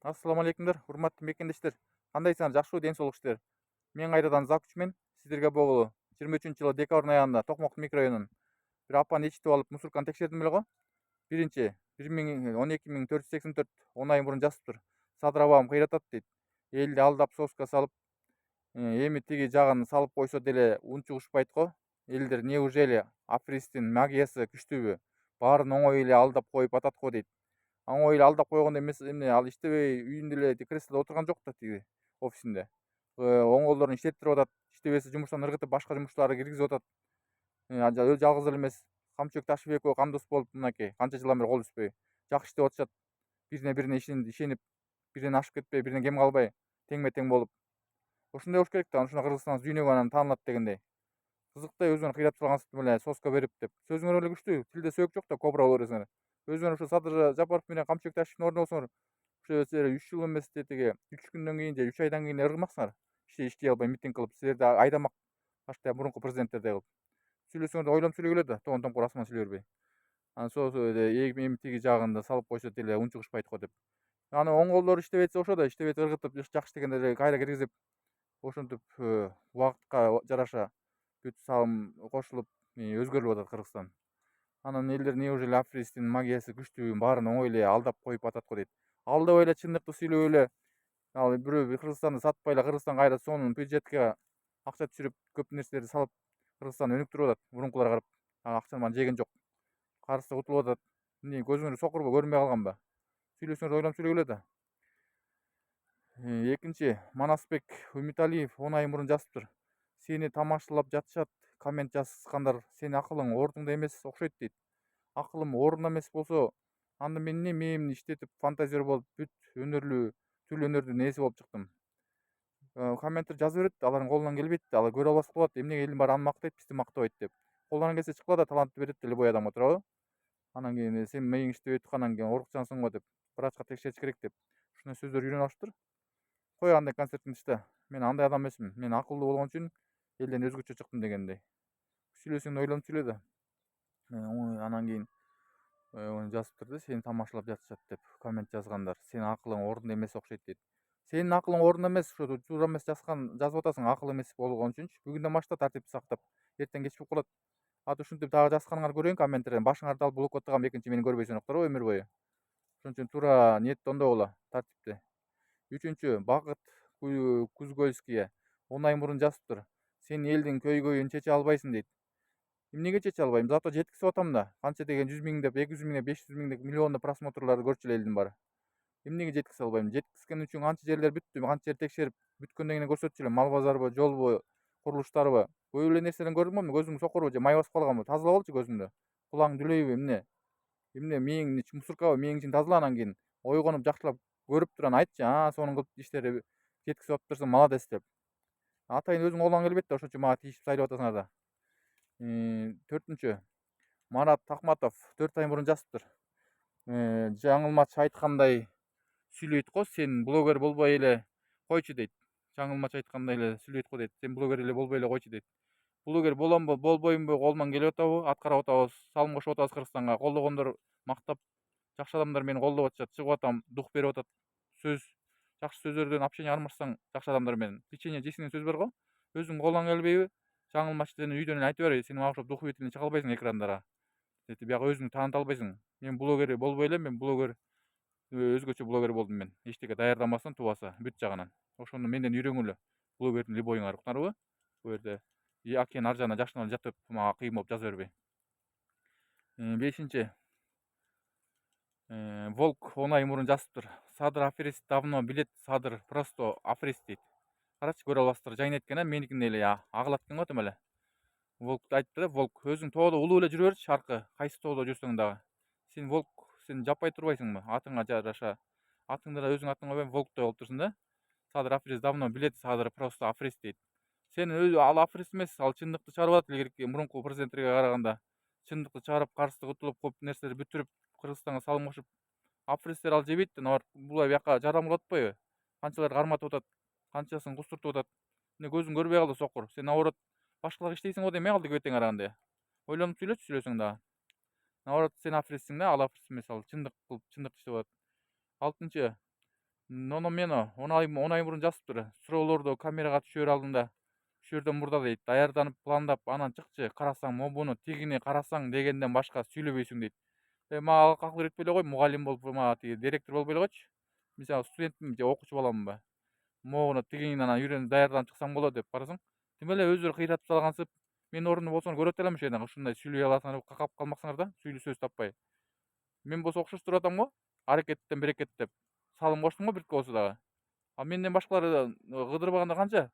Assalamu алейкумдар, урматтуу мекендештер. Кандайсыңар, жакшыбы, ден соолук Мен кайрадан Закучмен сиздерге болгулу 23-жылы декабрдын аягында Токмок микрорайонунун бир апаны ичтип алып мусорканы текшердим беле го. Биринчи 12484 10 ай мурун жазыптыр. Садыр абагым кыйратат дейт. Элди алдап соска салып, эми тиги жагын салып койсо деле унчугушпайт го. Элдер неужели афристин магиясы күчтүүбү? Баарын оңой эле алдап коюп атат го дейт. Оңой эле алдап койгондо эмес, эмне ал иштебей үйүндө эле креслодо отурган жок да тиги офисинде. Оңголдорун иштеттирип атат. Иштебесе жумуштан ыргытып башка жумуштарды киргизип атат. Жалгыз эле эмес. Камчыбек Ташыбек экөө кандос болуп мынакей канча жылдан бери кол үзбөй жакшы иштеп атышат. Бирине ишенип, биринен ашып кетпей, биринен кем калбай, теңме тең болуп. Ошондой болуш керек да. Ушуна Кыргызстан сүйнөгү анан таанылат дегендей. Кызыктай өзүңөр кыйратып салгансыздар эле соска берип деп. Сөзүңөр эле күчтүү. Тилде сөөк жок да, кобра боло бересиңер. Өзүңөр ушу Садыр Жапаров менен Камчыбек Ташевдин ордуна болсоңор, ошо силер 3 жыл эмес тетиги 3 күндөн кийин же 3 айдан кийин ыргымаксыңар. Иштей албай митинг кылып, силерди айдамак башка мурунку президенттердей кылып. Сүйлөсөңөр да ойлонуп сүйлөгүлө да, тоңтоңкур асман сүйлөй бербей. Анан эми тиги жагында салып койсо деле унчугушпайт го деп. Аны оңголдор иштебей атса ошо да иштебей ыргытып, жакшы дегендер кайра киргизип, ошентип убакытка жараша бүт салым кошулуп өзгөрүлүп атат Кыргызстан. Анан элдер неужели афристин магиясы күчтүүбү? Баарын оңой эле алдап коюп атат го дейт. Алдабай эле чындыкты сүйлөп эле, ал бирөө Кыргызстанды сатпай эле Кыргызстан кайра сонун бюджетке акча түшүрүп, көп нерселерди салып, Кыргызстанды өнүктүрүп атат. Мурункуларга карап, акчаны жеген жок. Карызды кутулуп атат. Эмне көзүңөр сокурбу, көрүнбөй калганбы? Сүйлөсөңөр ойлонуп сүйлөгүлө да. Экинчи, Манасбек Үмүталиев 10 ай мурун жазыптыр. Сени тамашалап жатышат, коммент жазышкандар, сенин акылың ордуңда эмес окшойт дейт. Акылым ордунда эмес болсо, анда мен эмне мээримди иштетип, фантазер болуп, бүт өнөрлүү төл өнөрдүн ээси болуп чыктым. Комменттер жаза берет, алардын колунан келбейт да, алар көрө албас болот. Эмнеге элдин баары аны мактайт, бизди мактабайт деп. Колунан келсе чыккыла да талантты берет деле бой адамга, туурабы? Анан кийин сен мээң иштебей аткандан кийин орукчансың го деп, врачка текшертиш керек деп. Ушундай сөздөр үйрөнүп алыптыр. Кой андай концерттин иште. Мен андай адам эмесмин. Мен акылдуу болгон үчүн элден өзгөчө чыктым дегендей. Сүйлөсөң да ойлонуп сүйлө да. Анан кийин жазыптыр да, сени тамашалап жатышат деп коммент жазгандар. Сенин акылың ордунда эмес окшойт дейт. Сенин акылың ордунда эмес, ошо туура эмес жазып атасың, акыл эмес болгон үчүнчү. Бүгүндөн баштап тартипти сактап, эртең кеч болуп калат. Аты ушинтип дагы жазганыңарды көрөйүн комменттерден. Башыңарды алып блокко тагам, экинчи мени көрбөйсүңөр өмүр бою. Ошон үчүн туура ниетти ондогула, тартипти. Үчүнчү, Бакыт Кузгольские 10 ай мурун жазыптыр. Сен элдин көйгөйүн чече албайсың дейт. Эмнеге чече албайм? Зато жеткизип атам да. Канча деген 100 миңдеп, 200 миңдеп, 500 миңдеп, миллиондоп просмотрларды көрчү эле элдин баары. Эмнеге жеткизе албайм? Жеткизген үчүн канча жерлер бүттү, канча жер текшерип, бүткөндөн кийин көрсөтчү элем. Мал базарбы, жолбу, курулуштарбы? Көп эле нерседен көрдүң го, көзүң сокурбу же май басып калганбы? Тазалап алчы көзүңдү. Кулагың дүлөйбү, эмне? Эмне мээңин мусоркабы, мээң ичин тазала, анан кийин ойгонуп жакшылап көрүп туруп анан айтчы. Сонун кылып иштери жеткизип атыптырсың, молодец деп. Атайын өзүң колуңан келбейт да, ошон үчүн мага тийишип сайлап атасыңар да. Төртүнчү, Марат Такматов 4 ай мурун жазыптыр. Жаңылмач айткандай сүйлөйт го, сен блогер болбой эле койчу дейт. Жаңылмач айткандай эле сүйлөйт го дейт. Сен блогер эле болбой эле койчу дейт. Блогер боломбу, болбоймбу, колуман келип атабы, аткарып атабыз, салым кошуп атабыз Кыргызстанга. Колдогондор мактап, жакшы адамдар мени колдоп атышат, чыгып атам, дух берип атат. Сөз, жакшы сөздөрдөн общение армашсаң жакшы адамдар менен. Печенье жесиңден сөз бар го. Өзүң колуңан келбейби? Жаңылмач үйдөн эле айтып бер, сен мага окшоп дух бетине чыга албайсың экрандара. Бияка өзүңдү тааныта албайсың. Мен блогер болбой элем, мен блогер өзгөчө блогер болдум мен. Эчтеке даярданбастан тубаса, бүт жагынан. Ошону менден үйрөнгүлө. Блогердин любойуңар, уктуңарбы? Бу жерде океан ар жагына жакшынан жат деп мага кыйын болуп жаза бербей. Бешинчи, Волк 10 ай мурун жазыптыр. Садыр аферист давно билет, Садыр просто аферист дейт. Карачы, көрө албастыр. Жайын эткен, меникиндей эле агылат экен го тем эле. Волк айтты, Волк өзүң тоодо улуу эле жүрө берчи, аркы кайсы тоодо жүрсөң дагы. Сен Волк, сен жаппай турбайсыңбы? Атыңа жараша. Атыңды да өзүң атыңа коюп Волктой болуп турсуң да. Садыр аферист давно билет, Садыр просто аферист дейт. Сен өзү ал аферист эмес, ал чындыкты чыгарып атат илгерки мурунку президенттерге караганда. Чындыкты чыгарып, карызды кутулуп, көп нерселерди бүтүрүп, Кыргызстанга салым кошуп. Аферисттер ал жебейт да, алар булай бияка жардам кылып атпайбы? Канчалар карматып атат, канчасын кустуртуп атат. Эмне көзүң көрбөй калды сокур. Сен наоборот башкаларга иштейсиң го дейм, алды кебетең караганда. Ойлонуп сүйлөчү, сүйлөсөң дагы. Наоборот сен аферистсиң да, ал аферист эмес, ал чындык кылып, чындыкты иштеп атат. Алтынчы, Nono meni 10 ай мурун жазыптыр. Суроолорду камерага түшүрүп алдым да. Ушул жерден мурда дейт. Даярданып, пландап анан чыкчы. Карасаң, могуну тигини карасаң дегенден башка сүйлөбөйсүң дейт. Мага акыл үйрөтпөй эле кой, мугалим болуп, мага тиги директор болбой эле койчу. Мисалы студентмин же окуучу баламынбы. Могуну тигинен анан үйрөнүп даярданып чыксаң болот деп карасаң. Тим эле өздөрү кыйратып салгансып, менин ордумда болсоңор көрөт элем ошондой ушундай сүйлөй аласыңар деп какап калмаксыңар да, сүйлөп сөз таппай. Мен болсо окшоштуруп атам го. Аракеттен берекет деп. Салым коштум го биртке болсо дагы. А менден башкалар кыдырбаганда канча?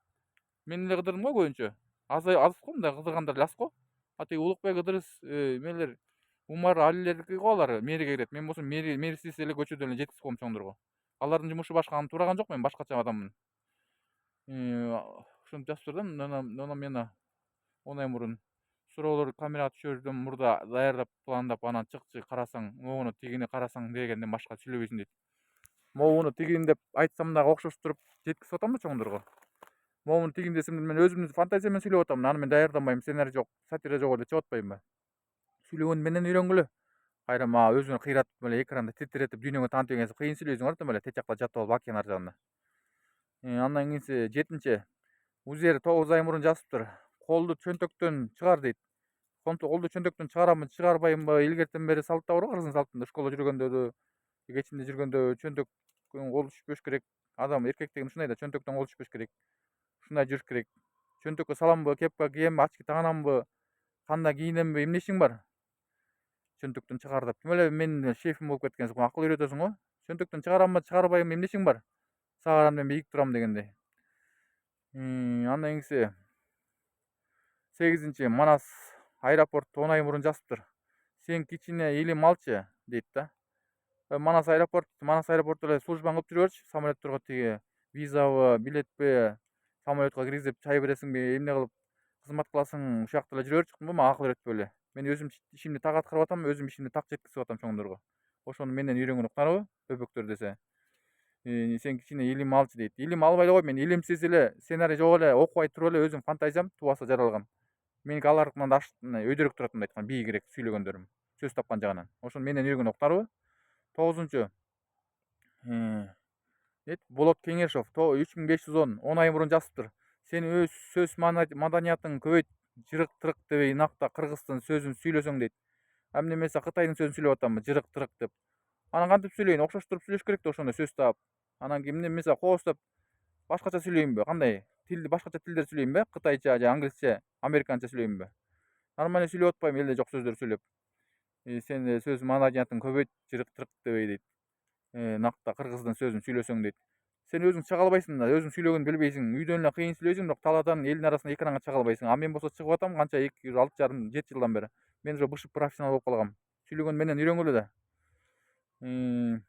Мен эле кыдырдым го көбүнчө. Аз го мындай кыдыргандар эле аз го. А тиги Улукбек, Ыдырыс, эмелер, Умар, Алилердики го алар мэрияга кирет. Мен болсо мэр издесе эле көчөдөн эле жеткизип коем чоңдорго. Алардын жумушу башка, аны туураган жок, мен башкача адаммын. Ошентип жазыптыр да, Nono мени 10 ай мурун суроолорду камерага түшүрүүдөн мурда даярдап, пландап анан чыкчы. Карасаң, могуну тигини карасаң дегенден башка сүйлөбөйсүң дейт. Могуну тигин деп айтсам дагы окшоштуруп жеткизип атам да чоңдорго. Могуну тигин десем мен өзүмдүн фантазия менен сүйлөп атам. Аны мен даярданбайм, сценарий жок, сатира жок эле чыгып атпайбы. Сүйлөгөндү менден үйрөнгүлө. Кайра мага өзүңөр кыйратып эле экранда титиретип дүйнөгө таанытып келгенсиң кыйын сүйлөйсүңөр тим эле тет жакта жатып алып океан ар жагында. Андан кийинси 7. Узер 9 ай мурун жазыптыр. Колду чөнтөктөн чыгар дейт. Колду чөнтөктөн чыгарамбы, чыгарбаймбы? Илгертен бери салтта бар го, кыргыз салтында школада жүргөндө, кечинде жүргөндө чөнтөктөн кол түшпөш керек. Адам эркек деген ушундай да, чөнтөктөн кол түшпөш керек. Ушундай жүрүш керек. Чөнтөккө саламбы, кепка киемби, очки тагынамбы, кандай кийинемби, эмне ишиң бар? Чөнтөктөн чыгар деп. Тим эле менин шефим болуп кеткенсиң, акыл үйрөтөсүң го. Чөнтөктөн чыгарамбы, чыгарбаймбы, эмне ишиң бар? Сага карап мен бийик турам дегендей. Андан кийинси 8. Манас аэропорт 10 ай мурун жазыптыр. Сен кичине илим алчы дейт да. Манас аэропортто эле службаң кылып жүрө берчи. Самолетторго тиги визабы, билетпи, самолетко киргизип чай бересиңби, эмне кылып кызмат кыласың, ушул жакта эле жүрө берчиктим го, мага акыл үйрөтпөй эле. Мен өзүм ишимди так аткарып атам, өзүм ишимди так жеткизип атам чоңдорго. Ошону менден үйрөнгөн уктарбы, бөбөктөр десе. Сен кичине илим алчы дейт. Илим албай эле кой, мен илимсиз эле, сценарий жок эле, окубай туруп эле өзүм фантазиям тубаса жаралган. Меники алардыкынан да өйдөрөөк турат мындай айтканда, бийигирээк сүйлөгөндөрүм, сөз тапкан жагынан. Ошону менден үйрөнгөн уктарбы. 9. Болот Кеңешов 3510 10 ай мурун жазыптыр. Сен өз сөз маданиятың көбөйт, жырык тырык дебей инакта кыргыздын сөзүн сүйлөсөң дейт. Эмне эмесе Кытайдын сөзүн сүйлөп атамбы, жырык тырык деп. Анан кантип сүйлөйүн, окшоштуруп сүйлөш керек да ошондой сөз таап. Анан кийин эмне эмесе кооздоп башкача сүйлөйүнбү, кандай? Тилди башкача тилдер сүйлөйүнбү, кытайча же англисче, американча сүйлөйүнбү? Нормально сүйлөп атпайбы, элде жок сөздөр сүйлөп. Сен сөз маданиятың көбөйт, жырык тырык дебей дейт. Накта кыргыздын сөзүн сүйлөсөң дейт. Сен өзүң чыга албайсың да, өзүң сүйлөгөндү билбейсиң. Үйдөн эле кыйын сүйлөйсүң, бирок талаадан элдин арасында экранга чыга албайсың. А мен болсо чыгып атам канча 6,5-7 жылдан бери. Мен уже бышып профессионал болуп калгам. Сүйлөгөндү менден үйрөнгүлө да. 10.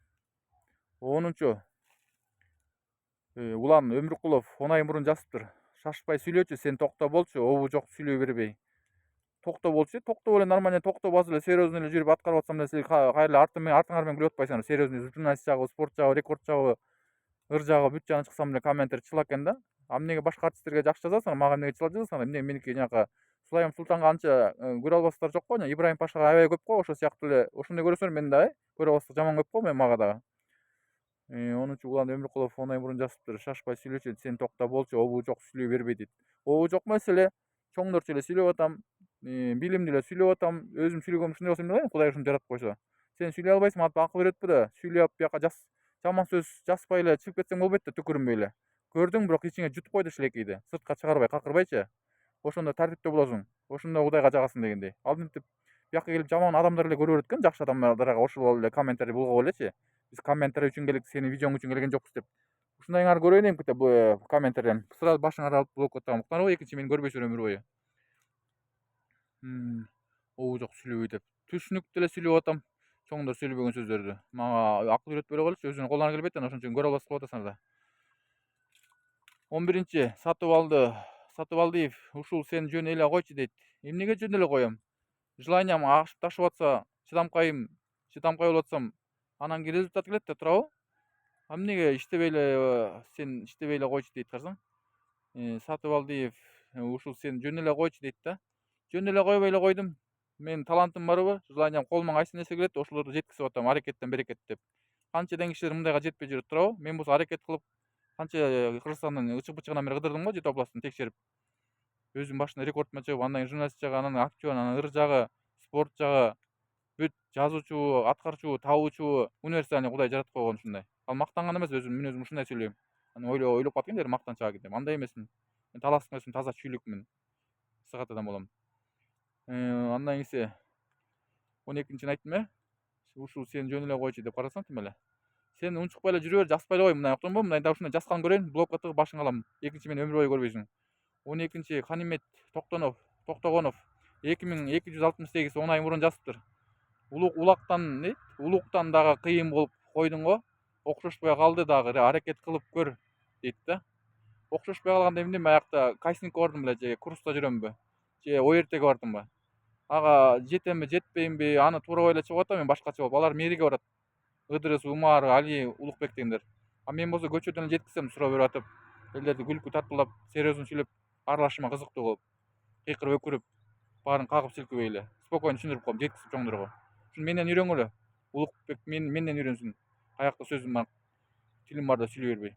Улан Өмүркулов 10 ай мурун жазыптыр. Шашпай сүйлөчү, сен токто болчу, обу жок сүйлөй бербей. Токто болчу, токтоп эле нормально токтоп азыр эле серьезный эле жүрүп аткарып атсам деле силер кайра артыңар менен күлүп атпайсыңар. Серьезный журналист жагы, спорт жагы, рекорд жагы, ыр жагы, бүт жагына чыксам эле комменттер чыла экен да. А эмнеге башка артисттерге жакшы жазасыңар, мага эмнеге чыла жазасыңар? Эмнеге меники жанакы Сулайым Султанга анча көрө албастар жок го, Ибрайым Пашага аябай көп го, ошол сыяктуу эле ошондой көрөсүңөр, мен дагы көрө албастык жаман көп го мага дагы. 10. Улан Өмүркулов 10 ай мурун жазыптыр. Шашпай сүйлөчү, сен токто болчу, обу жок сүйлөй бербей дейт. Обу жок эмес эле, чоңдорчу эле сүйлөп атам, билимдүү эле сүйлөп атам. Өзүм сүйлөгөм ушундай болсо эмне кылайын, Кудай ушинтип жаратып койсо. Сен сүйлөй албайсың, антип акыл үйрөтпө да. Сүйлөп бияка жаман сөз жазбай эле чыгып кетсең болбойт да, түкүрүнбөй эле. Көрдүң, бирок ичиңе жутуп койду шилекейди. Сыртка чыгарбай, какырбайчы. Ошондо тартиптүү болосуң. Ошондо Кудайга жагасың дегендей. Ал мынтип бияка келип жаман адамдар эле көрө берет экен, жакшы адамдарга ошол эле комментарий булгап элечи. Биз комментарий үчүн келдик, сенин видеоң үчүн келген жокпуз деп. Ушундайыңарды көрөйүн эмките бу комментариydен. Сразу башыңарды алып блокко атаган уктарбы, экинчи мени көрбөйсүңөр өмүр бою. Обу жок сүйлөбөй деп. Түшүнүктүү эле сүйлөп атам. Чоңдор сүйлөбөгөн сөздөрдү. Мага акыл үйрөтпөй эле койчу, өзүнүн колуңан келбейт да, ошон үчүн көрө албастык кылып атасыңар да. 11. Сатыбалдиев, ушул сен жөн эле койчу дейт. Эмнеге жөн эле коем? Желаниям ашып ташып атса, чыдамкай болуп атсам, анан кийин результат келет да турабы? А эмнеге иштебей эле сен иштебей эле койчу дейт карасаң. Сатыбалдиев, ушул сен жөн эле койчу дейт да. Жөн эле койбой эле койдум. Менин талантым барбы? Желаниям колуман кайсы нерсе келет, ошолорду жеткизип атам, аракеттен берекет деп. канча кишилер мындайга жетпей жүрүп турабы. Мен болсо аракет кылып канча Кыргызстандын ычык-бычыгынан бери кыдырдым го, жети областын текшерип. Өзүм башында рекордума чыгып, андан кийин журналист жагы, анан актер, анан ыр жагы, спорт жагы, бүт жазуучу, аткарчу, табуучу универсальный Кудай жаратып койгон ушундай. Ал мактанган эмес, өзүм мүнөзүм ушундай сүйлөйм. Анан ойлоп калып экен мактан чыга кетем. Андай эмесмин. Мен таластык эмесмин, таза чүйлүкмүн. Сыгат адам болом. Андан кийинси 12-нчини айттым э. Ушул сени жөн эле койчу деп карасаң тим эле. Сен унчукпай эле жүрө бер, жазбай эле кой, мындай уктуңбу? Мындай ушундай жазган көрөйүн, блокко тыгып башыңа алам. Экинчи мени өмүр бою көрбөйсүң. 12-нчи Канимет Токтогонов 2268 10 ай мурун жазыптыр. Улуктан дагы кыйын болуп койдуң го. Окшошпой калды дагы, аракет кылып көр дейт да. Окшошпой калганда эмне, аякта кастингке бардым беле, же курста жүрөмбү, же ОРТге бардымбы? Ага жетемби, жетпеймби, аны туурабай эле чыгып атам мен башкача болуп. Алар мээриге барат. Ыдырыс, Умар, Али, Улукбек дегендер. А мен болсо көчөдөн эле жеткизсем суроо берип атып, элдерди күлкү тартуулап, серьезно сүйлөп, аралашыма кызыктуу кылып, кыйкырып өкүрүп, баарын кагып силкебей эле спокойно түшүндүрүп коем, жеткизип чоңдорго. Ушуну менден үйрөнгүлө. Улукбек менден үйрөнсүн. Каякта сөзүм бар, тилим бар деп сүйлөй бербей.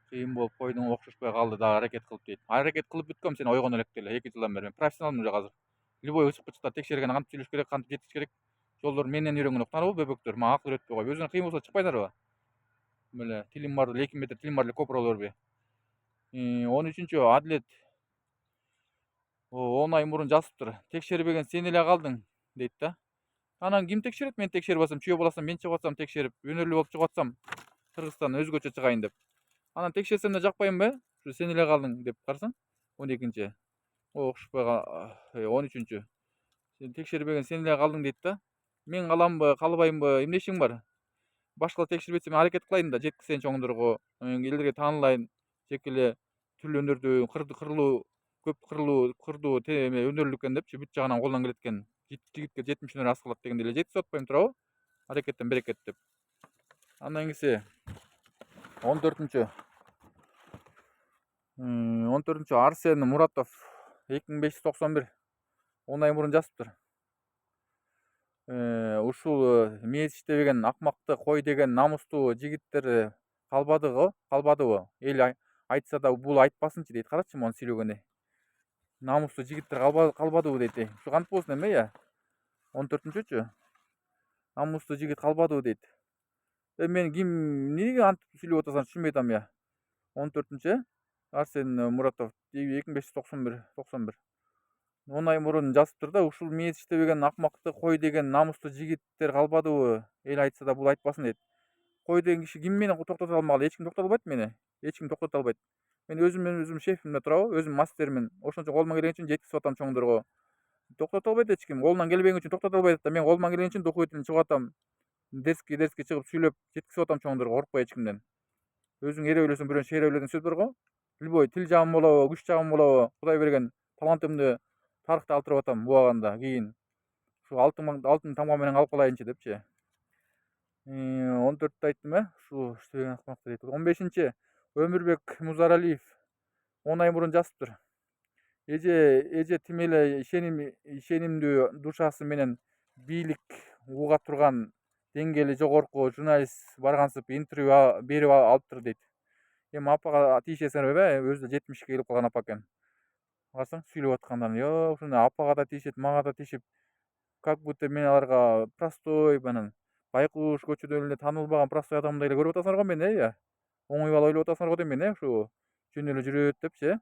Кыйын болуп койдуң, окшошпой калды дагы аракет кылып дейт. Аракет кылып бүткөм сен ойгоно элек деле 2 жылдан бери. Мен профессионалмын уже азыр. Любой ычык-бычыктар текшергенде кантип сүйлөш керек, кантип жеткизиш керек. Жолдорду менден үйрөнгөн, уктуңарбы бөбөктөр? Мага акыл үйрөтпөй коюп. Өзүңөр кыйын болсо чыкпайсыңарбы? Меле тилим бар деле 2 метр тилим бар деле көп боло бербей. 13-чү Адилет 10 ай мурун жазыптыр. Текшербеген сен эле калдың дейт да. Анан ким текшерет? Мен текшерип атсам, чүйө боласам, мен чыгып атсам текшерип, өнөрлүү болуп чыгып атсам, Кыргызстандан өзгөчө чыгайын деп. Анан текшерсем да жакпайбы? Ушу сен эле калдың деп карасаң. 12-нчи. Окшошпой 13-чү. Сен текшербеген сен эле калдың дейт да. Мен каламбы, калбаймбы, эмне ишиң бар? Башкалар текшербесе мен аракет кылайын да, жеткизейин чоңдорго, элдерге таанылайын, жеке эле түрлүү өнөрдү, көп кырдуу өнөрлүү экен депчи, бүт жагынан колдон келет экен. Жигитке 70 өнөр аз кылат дегенде эле жеткизип атпайм турабы? Аракеттен берекет деп. Андан кийинси 14-чү. 14-чү Арсен Муратов 2591 10 ай мурун жазыптыр. Ушул мээс иштебеген акмакты кой деген намустуу жигиттер калбадыбы? Эл айтса да бул айтпасынчы дейт. Карачы мону сүйлөгөнү. Намустуу жигиттер калбадыбы дейт. Ушу кантип болсун эме? 14-чүчү. Намустуу жигит калбадыбы дейт. Мен эмнеге антип сүйлөп атасың түшүнбөй атам я. 14-чү Арсен Муратов 2591 10 ай мурун жазыптыр да. Ушул мээс иштебеген акмакты кой деген намустуу жигиттер калбадыбы? Эл айтса да бул айтпасын дейт. Кой деген киши ким мени токтото алмак? Эч ким токтото албайт мени. Эч ким токтото албайт. Мен өзүм шефимде турабы, өзүм мастермин. Ошон үчүн колуман келген үчүн жеткизип атам чоңдорго. Токтото албайт эч ким. Колунан келбеген үчүн токтото албайт да. Мен колуман келген үчүн документин чыгып атам. Дерски чыгып сүйлөп жеткизип атам чоңдорго, коркпой эч кимден. Өзүң эре ойлосоң бирөөнү шере ойло деген сөз бар го. Любой тил жагым болобу, күч жагым болобу, Кудай берген талантымды тарыхта калтырып атам убагында кийин. Ушу алтын тамга менен калып калайынчы депчи. 14-тү айттым ушу иштебеген акмакты дейт. 15-нчи Өмүрбек Музаралиев 10 ай мурун жазыптыр. Эже тим эле ишенимдүү душасы менен бийлик уга турган деңгээли жогорку журналист баргансып интервью берип алыптыр дейт. Эми апага тиешесиңерби? Өзү да 70-ке келип калган апа экен. Карасаң сүйлөп аткандан, ушундай апага да тиешет, мага да тиешет. Как будто мен аларга простой анан байкуш көчөдөн эле таанылбаган простой адамдай эле көрүп атасыңар го мени, оңой бала ойлоп атасыңар го дейм мен, ушу жөн эле жүрөт депчи.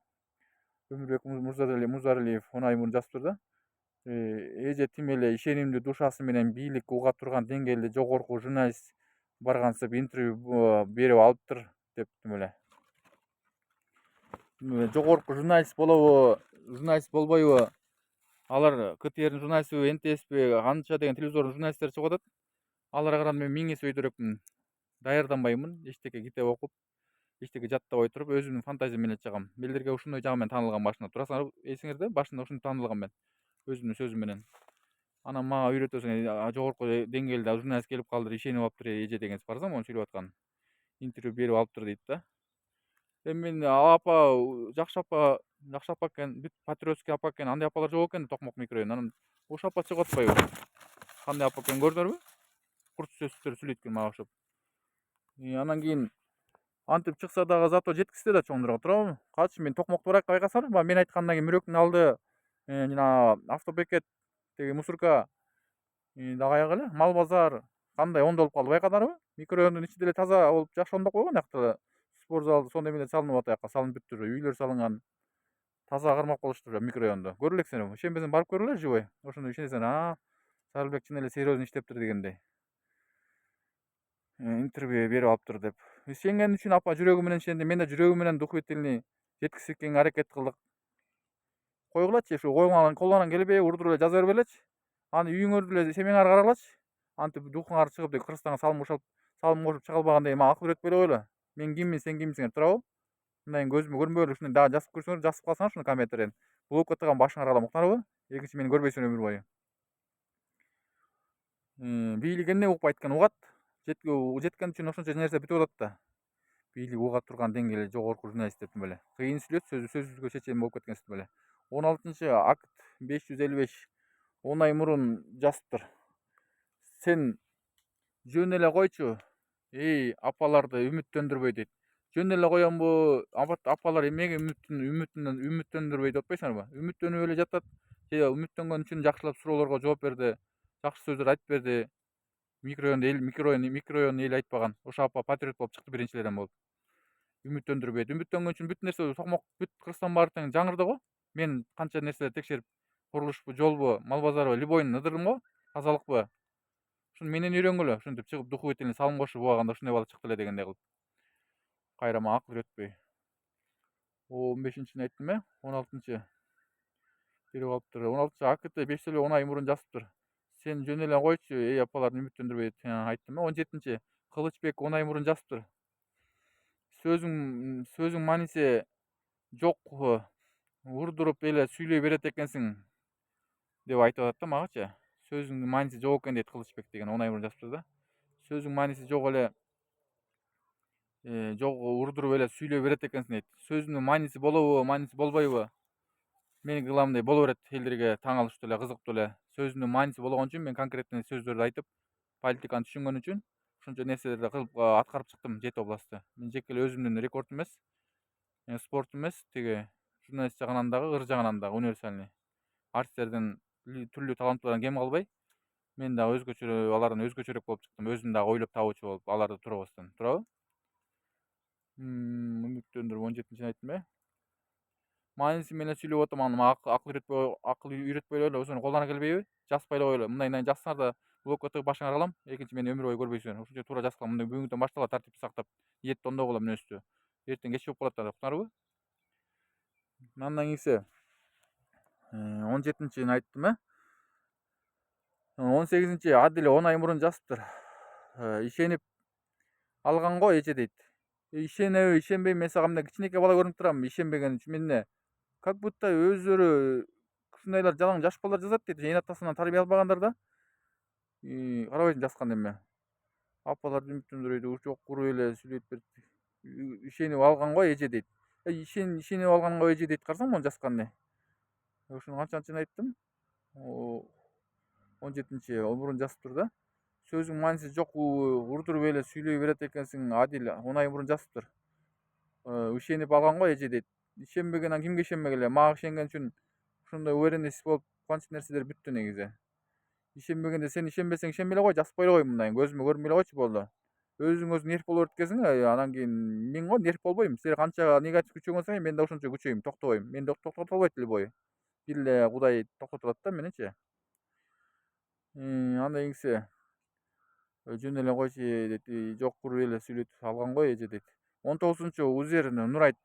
Өмүрбек Музаралиев 10 ай мурун жазыптыр да. Эже тим эле ишенимдүү душасы менен бийлик уга турган деңгээлде жогорку журналист баргансып интервью берип алыптыр дептим эле. Жогорку журналист болобу, журналист болбойбу? Алар КТРдин журналистиби, НТСпи, канча деген телевизордун журналисттери чыгып атат. Аларга караганда мен 1000 эсе өйдөрөкмүн. Даярданбаймын, эчтеке китеп окуп, эчтеке жаттабай туруп, өзүмдүн фантазиям менен чыгам. Элдерге ушундай жагы менен таанылгам башында. Турасыңар эсиңерде? Башында ушинтип таанылгам мен. Өзүмдүн сөзүм менен. Анан мага үйрөтөсүң, жогорку деңгээлде журналист келип калдыр, ишенип алыптыр эже деген карасам, мону сүйлөп аткан. Интервью берип алыптыр дейт да. Эми мен апа жакшы апа экен, бүт патриотский апа экен, андай апалар жок экен Токмок микрорайонунда. Анан ошол апа чыгып атпайбы? Кандай апа экенин көрдүңөрбү? курч сөздөр сүйлөйт экен мага окшоп. Анан кийин антип чыкса дагы зато жеткизсе да чоңдураак туурабы? Каччы мен токмокто барайыкка байкасаңар, баягы мен айткандан кийин Мөрөктүн алды жана автобекет тиги мусорка дагы аягы эле мал базар кандай оңдолуп калды байкадыңарбы? Микрорайондун ичи деле таза болуп жакшы оңдоп койгон аяктагы спорт зал сонун эмелер салынып атат, аякка салынып бүттүр, үйлөр салынган. Таза кармап калыштыр микрорайонду. Көрө элексиңерби? Ишенбесең барып көргүлө живой. Ошондо ишенесиңер, Сарылбек чын эле серьезный иштептир дегендей. Интервью берип алыптыр деп. Ишенген үчүн апа жүрөгү менен ишенди. Мен да жүрөгү менен духовительный жеткизишке аракет кылдык. Койгулачы, ушу колуңан келбей урдуруп эле жаза бербелечи. Аны үйүңөрдү эле семьяңарга карагылачы. Антип духуңар чыгып деги Кыргызстанга салым кошуп чыга албагандай мага акыл үйрөтпөй эле койгула. Мен киммин, сен кимсиңер, туурабы? Мындан көзүмө көрүнбөйлү ушуну дагы жазып көрсөңөр, жазып калсаңар ушуну комменттерден. Блокко тыгам башыңарга алам, уктуңарбы? Экинчи мени көрбөйсүңөр өмүр бою. Бийлик эмне укпайт экен, угат. Жеткен үчүн ошончо нерсе бүтүп атат да. Бийлик уга турган деңгээли жогорку журналисттер беле. Кыйын сүйлөт, сөзсүзгө чечен болуп кеткенсиз беле. 16-акт 555 10 ай мурун жазыптыр. Сен жөн эле койчу. Апаларды үмүттөндүрбөй дейт. Жөн эле коёмбу? Апалар эмнеге үмүттөндүрбөй деп атпайсыңарбы? Үмүттөнүп эле жатат. Же үмүттөнгөн үчүн жакшылап суроолорго жооп берди. Жакшы сөздөр айтып берди. Микрорайон эли айтпаган. Ошо апа патриот болуп чыкты биринчилерден болуп. Үмүттөндүрбөйт. Үмүттөнгөн үчүн бүт нерсе токмок бүт Кыргызстан баары тең жаңырды го. Мен канча нерселер текшерип, курулушпу, жолбу, мал базарбы, любойун ыдырдым го. Тазалыкпы? Ушуну менен үйрөнгүлө. Ушинтип чыгып духовительный салым кошуп убагында ушундай бала чыкты эле дегендей кылып. Кайра мага акыл үйрөтпөй. 15-чини айттым 16-чы берип алыптыр. 16-акт 5-10 ай мурун жазыптыр. Сен жөн эле койчу, апаларды үмүттөндүрбөй айттым 17-чи Кылычбек 10 ай мурун жазыптыр. Сөзүң мааниси жок, урдуруп эле сүйлөй берет экенсиң деп айтып атат да магачы. Сөзүңдүн мааниси жок экен дейт Кылычбек деген 10 ай мурун жазыптыр да. Сөзүң мааниси жок эле, жок урдуруп эле сүйлөй берет экенсиң дейт. Сөзүнүн мааниси болобу, мааниси болбойбу? Мени кыламындай боло берет, элдерге таң алыштуу эле, кызыктуу эле. Сөзүнүн мааниси болгон үчүн мен конкретный сөздөрдү айтып, политиканы түшүнгөн үчүн ушунча нерселерди кылып аткарып чыктым 7 областты. Мен жеке эле өзүмдүн рекорд эмес, спорт эмес, тиги журналист жагынан дагы, ыр жагынан дагы универсальный. Артисттердин түрлүү таланттуулардан кем калбай, мен дагы өзгөчө, алардан өзгөчөрөөк болуп чыктым. Өзүм дагы ойлоп табуучу болуп, аларды турабастан. Туурабы? Үмүттөндүрүп 17-чини айттым Мааниси менен сүйлөп атам, аны мага акыл үйрөтпөй эле ошону колдона келбейби? Жазбай эле койгула. Мындай жазсаңар да блокко тыгып башыңарга алам. Экинчи мени өмүр бою көрбөйсүңөр. Ошончо туура жазып калам. Мындай бүгүнкүдөн баштап тартипти сактап, диетти оңдогула мүнөздү. Эртең кеч болуп калат да, уктуңарбы? Андан кийинси 17-чини айттым 18-чи Адил 10 ай мурун жазыптыр. Ишенип алган го эже дейт. Ишенеби, ишенбейби, мен сага мындай кичинекей бала көрүнүп турам, ишенбеген үчүн. Мен как будто өздөрү ушундайлар жалаң жаш балдар жазат дейт. Эне атасынан тарбия албагандар да. Карабайсың жазган эме. Апаларды үмүттөндүрөйдү, жок куруп эле сүйлөйт берди. Ишенип алган го эже дейт. Ишенип алган го эже дейт. Карасаң муну жазган ушуну канчанчыны айттым? 17-чи мурун жазыптыр да. Сөзүң мааниси жок, урдуруп эле сүйлөй берет экенсиң. Адил 10 ай мурун жазыптыр. Ишенип алган го эже дейт. Ишенбеген кимге ишенбек эле? Мага ишенген үчүн ушундай уверенность болуп канча нерселер бүттү негизи. Ишенбегенде сен ишенбесең ишенбей эле кой, жазбай эле кой мындай. Көзүмө көрүнбөй эле койчу болду. Өзүң нерв боло берет экенсиң, анан кийин мен го нерв болбойм. Силер канча негатив күчөнгөн сайын мен да ошончо күчөйм, токтобойм. Мен токтото албайт эле бою. Бир эле Кудай токтотуп атат да меничи. Андан кийинси жөн эле койчу дейт, жок куруп эле сүйлөйт алган го эже дейт. 19-чу Узер Нурайт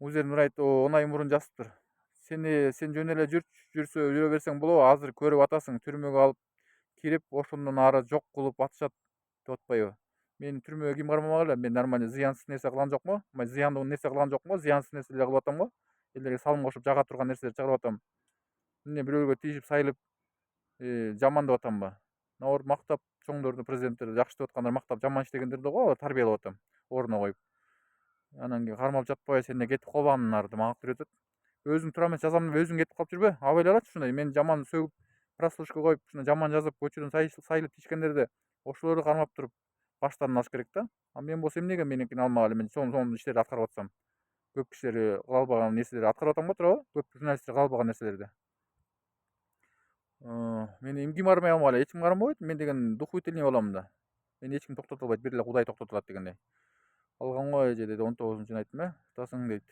10 ай мурун жазыптыр. Сен жөн эле жүрө берсең болобу? Азыр көрүп атасың, түрмөгө алып кирип, ошондон ары жок кылып атышат деп атпайбы? Мени түрмөгө ким кармамак эле? Мен нормальный зыянсыз нерсе кылган жокмун? Зыяндуу нерсе кылган жокмун? Зыянсыз нерселер кылып атам го. Элдерге салым кошуп жага турган нерселерди чыгарып атам. Эмне бирөөгө тийишип сайылып жамандап атамбы? Наоборот, мактап чоңдорду, президенттерди жакшы деп аткандар мактап жаман иштегендерди го тарбиялап атам, ордуна коюп. Анан кийин кармалып жатпай, сен кетип калбаган нарды мага үйрөтөт. Өзүң тура эмес жазам деп өзүң кетип калып жүрбө. Абайлай алачы ушундай. Мен жаман сөгүп, прослушка коюп, ушуну жаман жазып, көчөдөн сайылып тийишкендерди ошолорду кармап туруп баштарын алыш керек да. А мен болсо эмнеге меникини алмак эле, мен сонун иштерди аткарып атсам, көп кишилер кыла албаган нерселерди аткарып атам го туурабы, көп журналисттер кыла албаган нерселерди. Мени эмне кармай алмак эле, эч ким кармабайт, мен деген духовительный болом да. Мени эч ким токтото албайт, бир эле Кудай токтото алат дегендей. Алган эже деди, 19-жуну айттым тутасың дейт.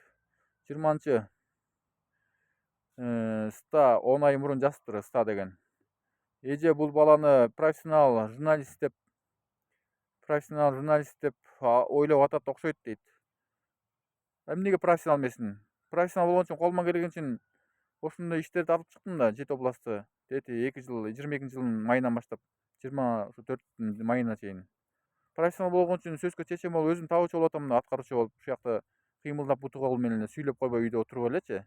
20-чы ста 10 ай мурун жазыптыр, ста деген. Эже бул баланы профессионал журналист деп ойлоп атат окшойт дейт. Эмнеге профессионал эмесин? Профессионал болгон үчүн колуман келген үчүн ошондой иштерди алып чыктым да, Жети областы. Дети 22 жылдын майынан баштап 24-түн майына чейин. Профессионал болгон үчүн сөзгө чечен болуп өзүм табуучу болуп атам да, аткаруучу болуп, ушул жакта кыймылдап буту кол менен эле сүйлөп койбой үйдө отуруп элечи.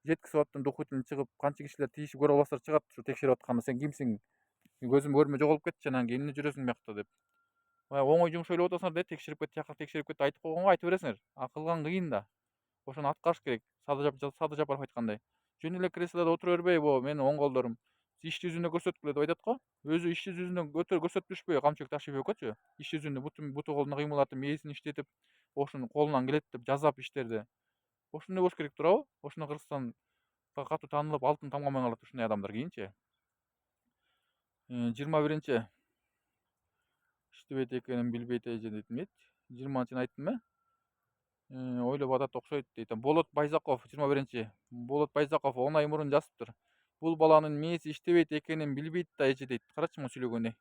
Жеткизип аттым, духовительный чыгып, канча кишилер тиешип көрө албастар чыгат ушу текшерип атканда, сен кимсиң? Көзүм көрмөй жоголуп кетчи, анан кийин эмне жүрөсүң буякта деп. Баягы оңой жумуш ойлоп атасыңар да, текшерип кет, тияка текшерип кет, айтып койгонго айта бересиңер. А кылган кыйын да. Ошону аткарыш керек. Сады Жапаров айткандай. Жөн эле креслодо отура бербей, менин оң колдорум иш жүзүндө көрсөткүлө деп айтат го. Өзү иш жүзүндө көрсөтүшпөй, камчыбек Ташибек өкөчү. Иш жүзүндө буту колуна кыймылдатып, мээсин иштетип, ошонун колунан келет деп жасап иштерди. Ошондой болуш керек туурабы? Ошондо Кыргызстан катуу таанылып, алтын тамгамен калат ушундай адамдар кийинчи. 21-чи иштебейт экенин билбейт эже дейт эмнейт? 20-чын айттым ойлоп атат окшойт дейт. Болот Байзаков 21-чи. Болот Байзаков 10 ай мурун жазыптыр. Бул баланын мээси иштебейт экенин билбейт да эже дейт. Карачы муну сүйлөгөнү.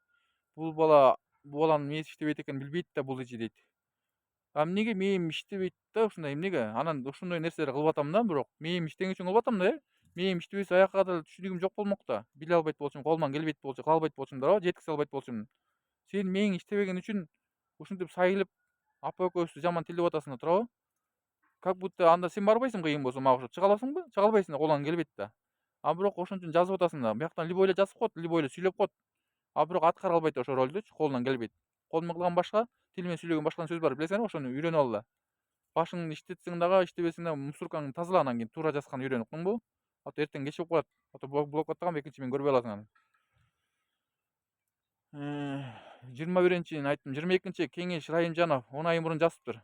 Бул баланын мээси иштебейт экенин билбейт да бул эже дейт. Эмнеге мээм иштебейт да ушундай эмнеге? Анан ушундай нерселерди кылып атам да, бирок мээм иштеген үчүн кылып атам да. Мээм иштебесе аяка кадыр түшүнүгүм жок болмок да. Биле албайт болчумун, колуман келбейт болчу, кыла албайт болчумун да, жеткизе албайт болчумун. Сен мээң иштебеген үчүн ушинтип сайылып апа экөөбүздү жаман тилдеп атасың да, туурабы? Как будто анда сен барбайсың кыйын болсо мага окшоп, чыга аласыңбы? Чыга албайсың да, колуңан келбейт да. А бирок ошон үчүн жазып атасың да. Бияктан любой эле жазып коет, любой эле сүйлөп коет. А бирок аткара албайт ошол ролдучу, колунан келбейт. Кол менен кылган башка, тил менен сүйлөгөн башка сөз бар, билесиңерби? Ошону үйрөнүп ал да. Башыңды иштетсең дагы, иштебесең дагы мусоркаңды тазала, анан кийин туура жазганды үйрөн, уктуңбу? А то эртең кеч болуп калат. А то блокка аттаган экинчи мен көрбөй каласың анан. 21-чини айттым. 22-чи Кеңеш Райымжанов 10 ай мурун жазыптыр.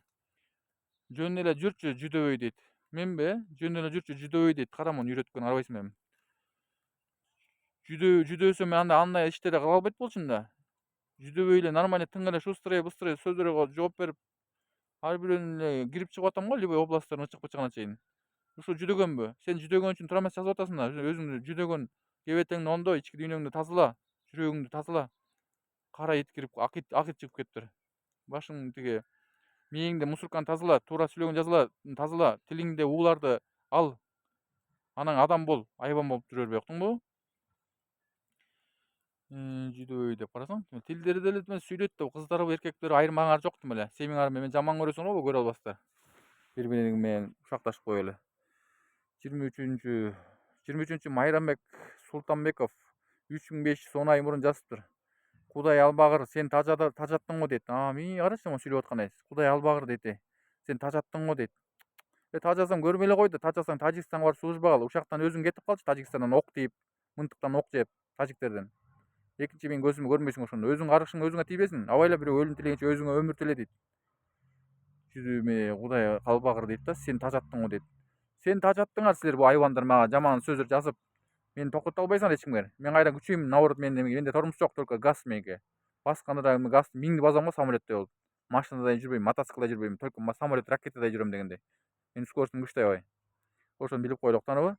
Жөн эле жүрчү жүдөбөй дейт. Менби? Жөн эле жүрчү жүдөбөй дейт. Кара муну үйрөткөн арабайсың белем. Жүдөсөм мен андай иштерди кыла албайт болчумун да. Жүдөбөй эле нормально тың эле шустрый сөздөргө жооп берип, ар бирөөнү эле кирип чыгып атам го, любой областтардын ычык-бычыгына чейин. Ушул жүдөгөнбү? Сен жүдөгөн үчүн туура эмес жазып атасың да. Өзүңдү жүдөгөн, кебетеңди ондо, ички дүйнөңдү тазала, жүрөгүңдү тазала. Кара ит кирип, ак ит чыгып кетиптир. Башың тиги мээңде мусорканы тазала, туура сүйлөгөн тазала, тилиңде ууларды ал. Анан адам бол, айбан болуп жүрө бербей, уктуңбу? Жүдөбөй деп карасаң, тилдери деле сүйлөйт да, кыздарбы, эркектерби айырмаңар жок дем эле. Сен мени менен жаман көрөсүңөр го, көрө албастар. Бири-бириң менен ушакташып кой эле. 23-чү Майрамбек Султанбеков 3500 10 ай мурун жазыптыр. Кудай албагыр, сен тажаттың го дейт. Карачы мону сүйлөп аткан эс. Кудай албагыр дейт. Сен тажаттың го дейт. Тажасаң көрмөй эле кой да, тажасаң Тажикстанга барып службага ал. Ушактан өзүң кетип калчы, Тажикстандан ок тийип, мынтыктан ок жеп, тажиктерден. Экинчи менин көзүмө көрмөйсүң ошондо. Өзүң каргышың өзүңө тийбесин. Абайла бирөө өлүм тилегенче өзүңө өмүр тиле дейт. Жүзүмө Кудай албагыр дейт да, сен тажаттың го дейт. Сен тажаттыңар силер бу айбандар мага жаман сөздөр жазып. Мени токтото албайсыңар эч кимдер. Мен кайра күчөйм, наоборот менде тормуз жок, только газ меники. Басканда да газ миңди басам го самолеттой болуп. Машинада жүрбөйм, мотоциклда жүрбөйм, только самолет, ракетада жүрөм дегендей. Менин скоростум күчтүү аябай. Ошону билип коелу, уктанабы?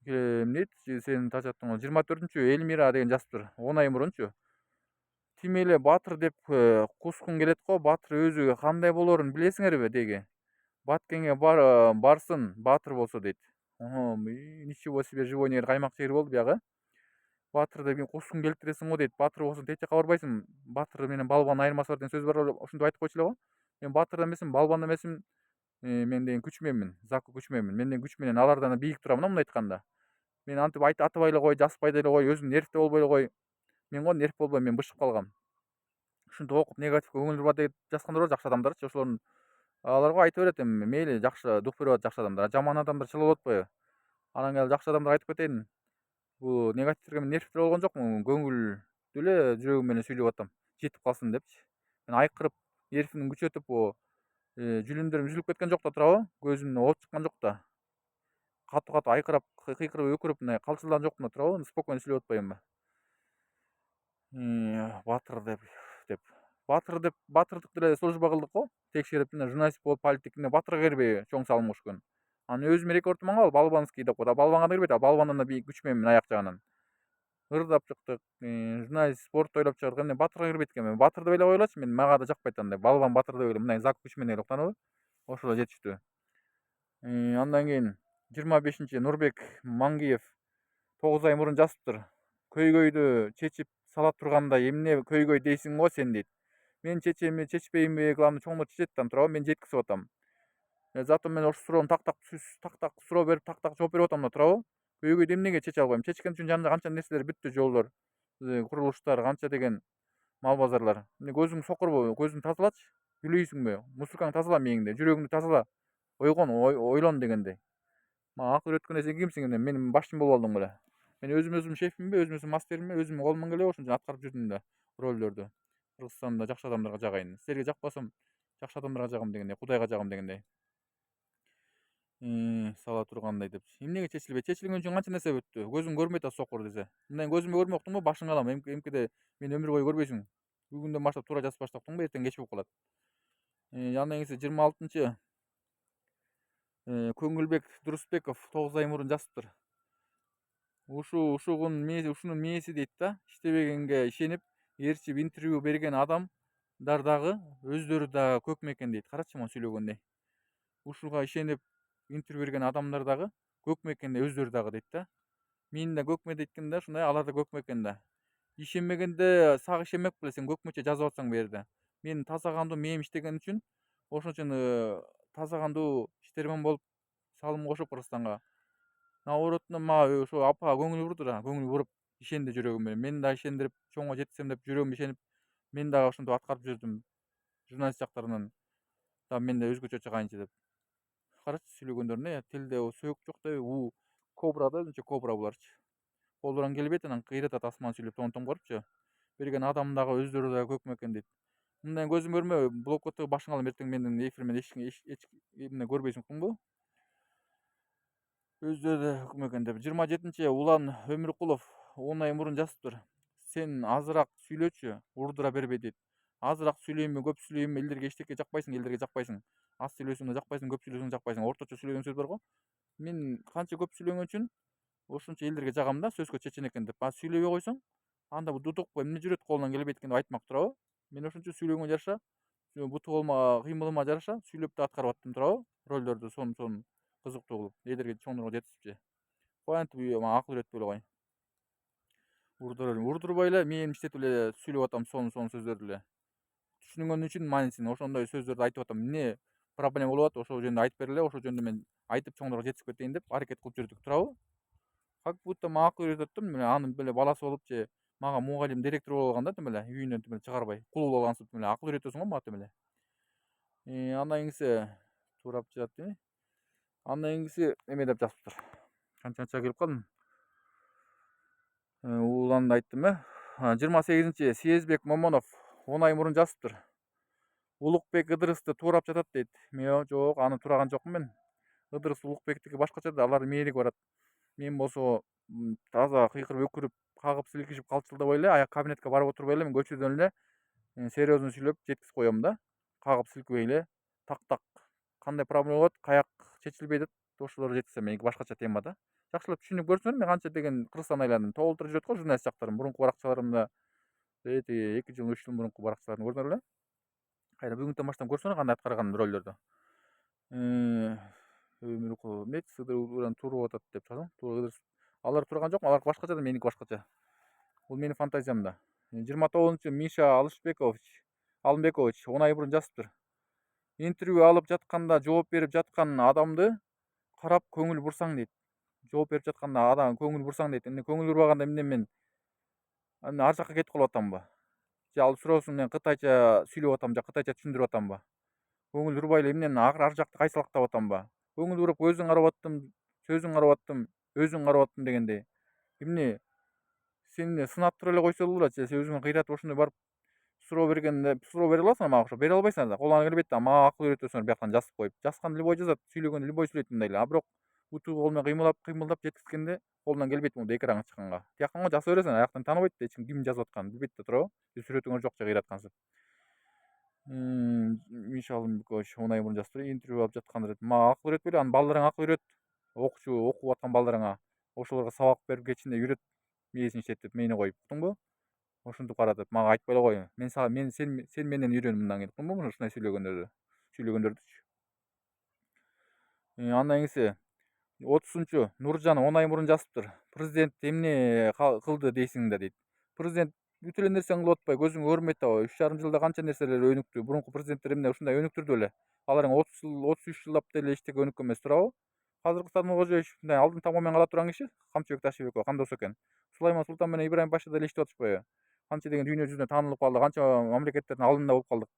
Эмне дейт? Сен тажаттың го. 24-чү Эльмира деген жазыптыр. 10 ай мурунчу. Тим эле Батыр деп кускун келет го. Батыр өзү кандай болорун билесиңерби деги? Баткенге барсын, Батыр болсо дейт. Ничего себе, живой негер каймак жегер болду биягы. Батыр деп кускун келтиресиң го дейт. Батыр болсоң тек жака барбайсың. Батыр менен балбандын айырмасы бар деген сөз бар, ошентип айтып койчу эле го. Мен Батыр да эмесмин, балбан да эмесмин. Мен деген күчмөнмүн, закы күчмөнмүн. Мен күч менен алардан да бийик турам да, мындай айтканда. Мен антип атыбай эле кой, жазбай деле кой, өзүм нервте болбой эле кой. Мен го нерв болбойм, мен бышып калгам. Ушинтип окуп негативге көңүл бурбат деп жазгандар бар, жакшы адамдарчы. Ошолордун аларга айта берет эми, мейли жакшы дух берип атат жакшы адамдар. Жаман адамдар чыла болот атпайбы? Анан келип жакшы адамдарга айтып кетейин. Бул негативтерге мен нервтер болгон жокмун, көңүл эле жүрөгүм менен сүйлөп атам, жетип калсын депчи. Мен айкырып, эркимди күчөтүп, жүлүндөрүм үзүлүп кеткен жок да туурабы? Көзүмдөн от чыккан жок да. Катуу айкырап, кыйкырып, өкүрүп мындай калчылдаган жокмун да туурабы? Спокойно сүйлөп атпаймынбы? Батыр деп. Батырдык деле служба кылдык го. Текшерип мына журналист болуп политик батырга кирбейби чоң салым кошкон. Анан өзүмдүн рекордуман го балбанский деп коет. Балбанга да кирбейт, балбандан да күч менен аяк жагынан. Ырдап чыктык, журналист спорт ойлоп чыгардык. Эмне батырга кирбейт экенмин. Батыр деп эле коелочу. Мага да жакпайт андай. Балбан батыр деп эле мындай зак күч менен эле уктанабы? Ошол жетиштүү. Андан кийин 25 Нурбек Мангиев 9 ай мурун жазыптыр. Көйгөйдү чечип сала турганда эмне көйгөй дейсиң го сен дейт. Мен чечемби, чечпеймби, главное чоңдор чечет да туурабы? Мен жеткизип атам. Зато мен ошол суроону так суроо берип, так жооп берип атам да туурабы? Көйгөйдү эмнеге чече албайм? Чечкен үчүн жанында канча нерселер бүттү, жолдор, курулуштар, канча деген мал базарлар. Эмне көзүң сокурбу? Көзүңдү тазалачы. Күлөйсүңбү? Мусулкаңды тазала мээңди, жүрөгүңдү тазала. Ойгон, ойлон дегендей. Мага акыл үйрөткөн сен кимсиң эмне? Мен башчым болуп алдың беле. Мен өзүм шефимби, өзүм мастеримби, өзүм колумдан келеби ошон үчүн аткарып жүрдүм да ролдөрдү. Кыргызстанда жакшы адамдарга жагайын. Силерге жакпасам жакшы адамдарга жагам дегендей, Кудайга жагам дегендей. Сала тургандай деп. Эмнеге чечилбейт? Чечилген үчүн канча нерсе бүттү. Көзүң көрбөйт атат сокур десе. Мындай көзүмө көрмөй уктуңбу? Башыңа алам. Эмкиде мени өмүр бою көрбөйсүң. Бүгүндөн баштап туура жазып баштап уктуңбу? Эртең кеч болуп калат. Андан кийин 26 Көңүлбек Дурусбеков 9 ай мурун жазыптыр. Ушунун мээси дейт да, иштебегенге ишенип, ээрчип интервью берген адамдар дагы өздөрү да көкмө экен дейт. Карачы могу сүйлөгөндөй. Ушуга ишенип интервью берген адамдар дагы көкмө экен өздөрү дагы дейт да. Мен да көкмө дейт экен да, ушундай алар да көкмө экен да. Ишенбегенде сак ишенмек беле сен көкмөчө жазып атсаң бу жерде. Мен таза кандуу мээм иштеген үчүн ошон үчүн таза кандуу иштермен болуп салым кошуп Кыргызстанга. Наоборотунан мага ошо апа көңүл бурду да, көңүл буруп ишенди жүрөгүм менен. Мени да ишендирип чоңго жеткизсем деп жүрөгүм ишенип, мен дагы ошентип аткарып жүрдүм. Журналист жактарынан да мен да өзгөчө чыгайынчы деп. Карачы сүйлөгөндөрүнө тилде сөөк жок деп, кобра да, өзүнчө кобра буларчы. Колдорун келбейт, анан кыйратат асман сүйлөп том корупчу. Берген адам дагы өздөрү да көкмө экен дейт. Мындай көзүм көрмөй блокотто башыңа алам, эртең менин эфирмен эч эмне көрбөйсүң уктуңбу? Өздөрү да өкмө экен деп. 27 Улан Өмүркулов 10 ай мурун жазыптыр. Сен азыраак сүйлөчү, урдура бербей дейт. Азыраак сүйлөйүнбү, көп сүйлөйүнбү, элдерге эчтеке жакпайсың, элдерге жакпайсың. Аз сүйлөсөң да жакпайсың, көп сүйлөсөң да жакпайсың. Орточо сүйлөгөн сөз бар го. Мен канча көп сүйлөгөн үчүн ошончо элдерге жагам да, сөзгө чечен экен деп. А сүйлөбөй койсоң, анда бу дутук эмне жүрөт колунан келбейт экен деп айтмак туурабы? Мен ошончо сүйлөгөнгө жараша, бутугума, кыймылыма жараша сүйлөп да аткарып аттым туурабы? Ролдорду сонун кызыктуу кылып, элдерге чоңдорго жеткизипчи. Кантип мага акыл үйрөтпөй эле кой. Урдурбай эле мээримди иштетип эле сүйлөп атам сонун сөздөрдү эле. Түшүнгөн үчүн маанисин ошондой сөздөрдү айтып атам. Эмне проблема болуп атат, ошол жөнүндө айтып бергиле, ошол жөнүндө мен айтып чоңдорго жеткизип кетейин деп аракет кылып жүрдүк туурабы? Как будто мага акыл үйрөтөт да, мына анын беле баласы болуп же мага мугалим, директор болуп алган да тим эле, үйүнөн тим эле чыгарбай, кул болуп алгансып тим эле акыл үйрөтөсүң го мага тим эле. Андан кийинкиси туурап жатты. Андан кийинкиси эме деп жазыптыр. Канча келип калдым. Уланды айттым 28 Съездбек Момонов 10 ай мурун жазыптыр. Улукбек Ыдырысты туурап жатат дейт. Мен жок, аны туураган жокмун мен. Ыдырыс Улукбектики башкача да, алардын мээриги барат. Мен болсо таза кыйкырып өкүрүп, кагып силкишип калчылдабай эле, аяк кабинетке барып отурбай эле мен көчөдөн эле серьезно сүйлөп жеткизип коем да. Кагып силкибей эле так кандай проблема болот, каяк чечилбей атат, ошолорду жеткизсем мен башкача темада. Жакшылап түшүнүп көрсөңөр, мен канча деген Кыргызстан айландым. Толтура жүрөт го журналист жактарым. Мурунку баракчаларымда 2 жыл 3 жыл мурунку баракчаларымды көрдүңөр беле? Кайра бүгүнтөн баштап көрсөңөр кандай аткарганымды ролдорду. Өмүркулов эмне Сыдыруудан туруп атат деп жазам. Алар тураган жокму? Алардыкы башкача да, меники башкача. Бул менин фантазиямда. 29 Миша Алымбекович 10 ай мурун жазыптыр. Интервью алып жатканда жооп берип жаткан адамды карап көңүл бурсаң дейт. Жооп берип жатканда адам көңүл бурсаң дейт. Эмне көңүл бурбаганда эмне мен ар жакка кетип калып атамбы? Же ал суроосун мен кытайча сүйлөп атам, же кытайча түшүндүрүп атамбы? Көңүл бурбай эле эмнени ар жакты кайсалактап атамбы? Көңүл буруп көзүң карап аттым, сөзүң карап аттым, өзүң карап аттым дегендей. Эмне сен эмне сынап эле койсо болот, же сен өзүңө кыйратып ошондой барып суроо бергенде суроо бере аласыңар мага окшоп? Бере албайсыңар да. Колуңан келбейт да. Мага акыл үйрөтөсүңөр бияктан жазып коюп. Жазган любой жазат, сүйлөгөн любой сүйлөйт мындай эле. А бирок утуу кол менен кыймылдап жеткизгенде колунан келбейт мондай экранга чыкканга. Тияктан го жаза бересиң, аяктан тааныбайт да, эч ким жазып атканын билбейт да туурабы? Сүрөтүңөр жок же кыйраткансып. Мишал Микович он ай мурун жазып туруп интервью алып жаткандыр. Мага акыл үйрөтпөйлү, анын балдарыңа акыл үйрөт. Окуучу окуп аткан балдарыңа ошолорго сабак берип кечинде үйрөт, мээсин иштетип, мени коюп, уктуңбу? Ошентип каратып мага айтпай эле кой. Мен сага сен менден үйрөн мындан кийин, уктуңбу? Ушундай сүйлөгөндөрдүчү. Андан кийинси 30 Нуржан 10 ай мурун жазыптыр. Президент эмне кылды дейсиң да дейт. Президент бүт эле нерсени кылып атпайбы, көзүң көрмөйт атабы? 3,5 жылда канча нерселер өнүктү. Мурунку президенттер эмне ушундай өнүктүрдү беле? Аларың 30 жыл, 33 жылдап деле эчтеке өнүккөн эмес туурабы? Азыркы Садыр Кожоевич мындай алдын тамам кала турган киши, Камчыбек Ташибеков кандай болсо экен. Сулайман Султан менен Ибрайым Паша деле иштеп атышпайбы? Канча деген дүйнө жүзүнө таанылып калды, канча мамлекеттердин алдында болуп калдык.